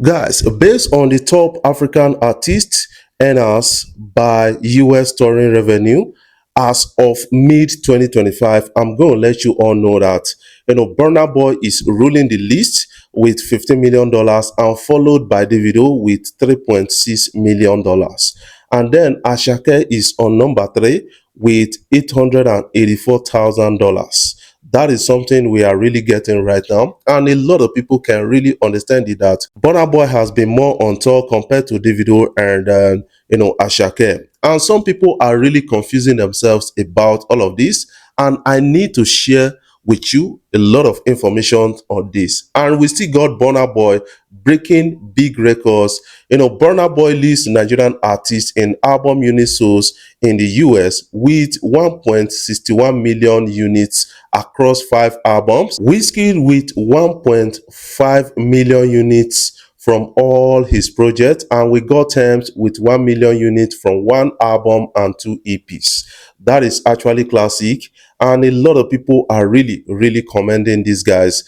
Guys, based on the top African artists earners by US touring revenue as of mid 2025, I'm going to let you all know that Burna Boy is ruling the list with $15 million and followed by Davido with $3.6 million. And then Asake is on number three with $884,000. That is something we are really getting right now. And a lot of people can really understand it that Burna Boy has been more on tour compared to Davido and, Asake. And some people are really confusing themselves about all of this. And I need to share with you a lot of information on this. And we still got Burna Boy breaking big records. Burna Boy leads Nigerian artists in album unit sales in the US with 1.61 million units across 5 albums. Wizkid with 1.5 million units from all his projects, and we got terms with 1 million units from 1 album and 2 EPs. That is actually classic, and a lot of people are really commending these guys,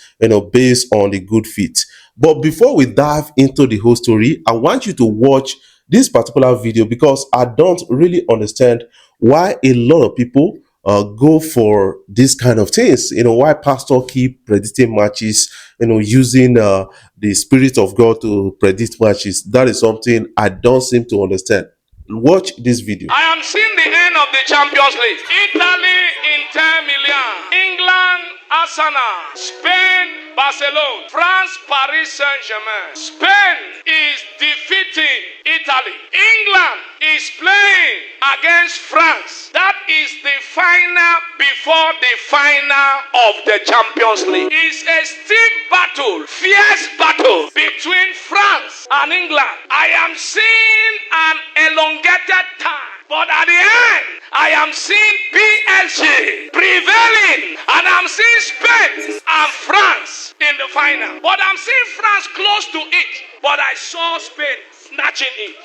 based on the good fit. But before we dive into the whole story, I want you to watch this particular video because I don't really understand why a lot of people go for this kind of things. Why pastor keep predicting matches, using the spirit of God to predict matches. That is something I don't seem to understand. Watch this video. I am seeing the end of the Champions League. Italy, Inter Milan. England, Arsenal. Spain, Barcelona. France, Paris Saint-Germain. Spain is defeating Italy. England is playing against France. That is the final before the final of the Champions League. It's a stiff battle, fierce battle between France and England. I am seeing an elongated time. But at the end, I am seeing PSG prevailing, and I'm seeing Spain and France in the final. But I'm seeing France close to it, but I saw Spain snatching it.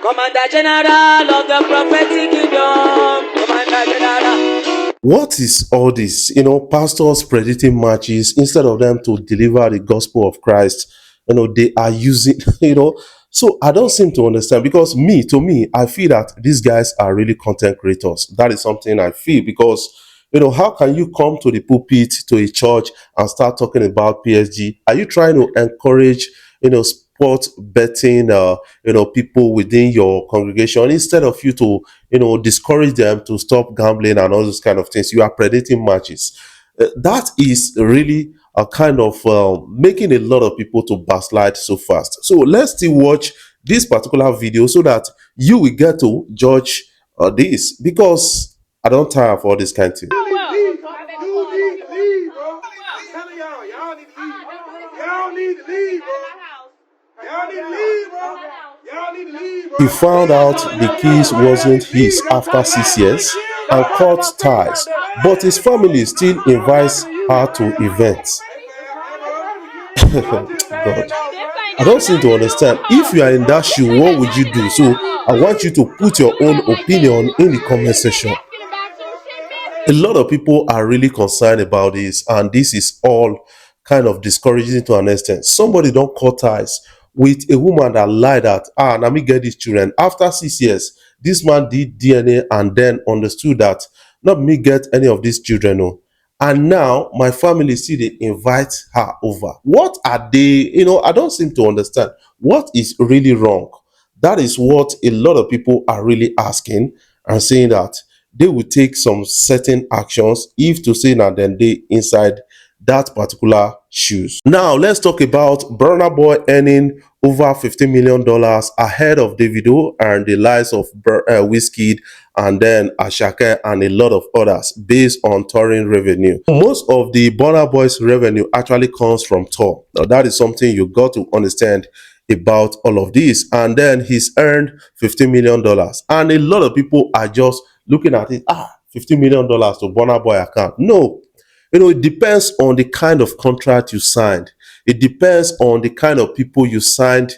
Commander General of the Prophetic Kingdom, Commander General. What is all this? Pastors predicting matches instead of them to deliver the gospel of Christ. They are using, So I don't seem to understand because to me, I feel that these guys are really content creators. That is something I feel because, how can you come to the pulpit to a church and start talking about PSG? Are you trying to encourage, sports betting, people within your congregation instead of you to, discourage them to stop gambling and all those kind of things? You are predicting matches. That is really a kind of making a lot of people to backslide so fast. So let's still watch this particular video so that you will get to judge this because I don't tire of all this kind of thing. He found out the keys wasn't his after 6 years and cut ties, but his family still invites her to events. God, I don't seem to understand. If you are in that shoe, what would you do? So I want you to put your own opinion in the comment section. A lot of people are really concerned about this, and this is all kind of discouraging to an extent. Somebody don't cut ties with a woman that lied that, let me get these children. After 6 years, this man did DNA and then understood that not me get any of these children. No. And now my family see they invite her over. What are they? I don't seem to understand. What is really wrong? That is what a lot of people are really asking and saying that they will take some certain actions if to say that then they inside that particular shoes. Now let's talk about Burna Boy earning over $15 million ahead of Davido and the likes of Wizkid and then Asake and a lot of others based on touring revenue. Most of the Burna Boy's revenue actually comes from tour. Now that is something you got to understand about all of this. And then he's earned $15 million. And a lot of people are just looking at it, $15 million to Burna Boy account. No. It depends on the kind of contract you signed. It depends on the kind of people you signed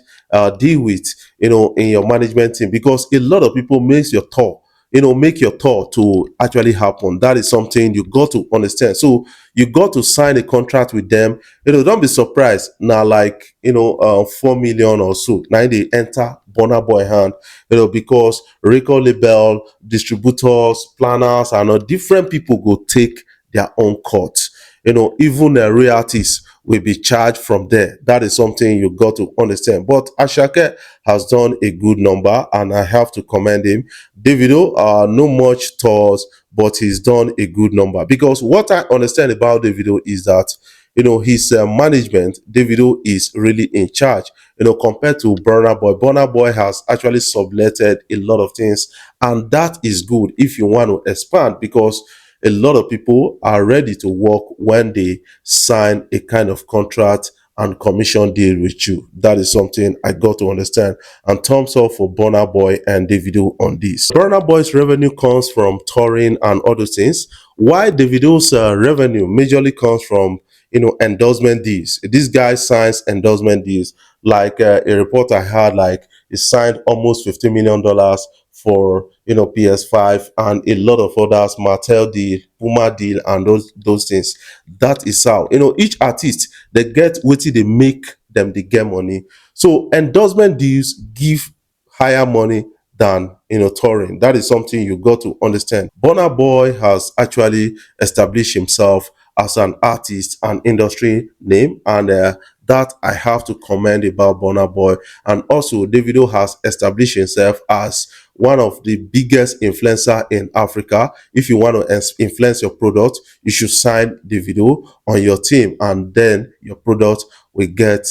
deal with, in your management team. Because a lot of people makes your tour, make your tour to actually happen. That is something you got to understand. So you got to sign a contract with them. Don't be surprised now, like 4 million or so now they enter Burna Boy hand, because record label, distributors, planners, and different people go take their own cut. Even royalties will be charged from there. That is something you got to understand. But Asake has done a good number, and I have to commend him. Davido, no much tours, but he's done a good number. Because what I understand about Davido is that his management, Davido is really in charge. Compared to Burna Boy, Burna Boy has actually subletted a lot of things, and that is good if you want to expand, because a lot of people are ready to work when they sign a kind of contract and commission deal with you. That is something I got to understand. And thumbs up for Burna Boy and Davido on this. Burna Boy's revenue comes from touring and other things, while Davido's revenue majorly comes from endorsement deals. This guy signs endorsement deals. Like a report I had, like he signed almost $50 million for PS5 and a lot of others, Mattel deal, Puma deal, and those things. That is how each artist, they get wetin they make them, they get money. So endorsement deals give higher money than touring. That is something you got to understand. Burna Boy has actually established himself as an artist and industry name, and that I have to commend about Burna Boy. And also Davido has established himself as one of the biggest influencer in Africa. If you want to influence your product, you should sign Davido on your team, and then your product will get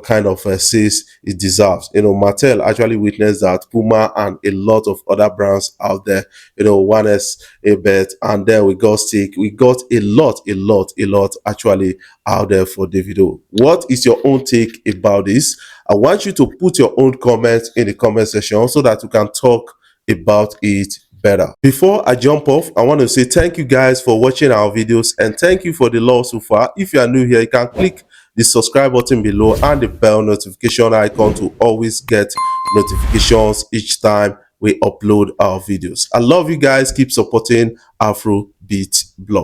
kind of sales it deserves. Mattel actually witnessed that. Puma and a lot of other brands out there, one is a bet, and then we got Stick. We got a lot actually out there for Davido. What is your own take about this? I want you to put your own comments in the comment section so that we can talk about it better. Before I jump off, I want to say thank you guys for watching our videos, and thank you for the love so far. If you are new here, you can click the subscribe button below and the bell notification icon to always get notifications each time we upload our videos. I love you guys. Keep supporting Afrobeat blog.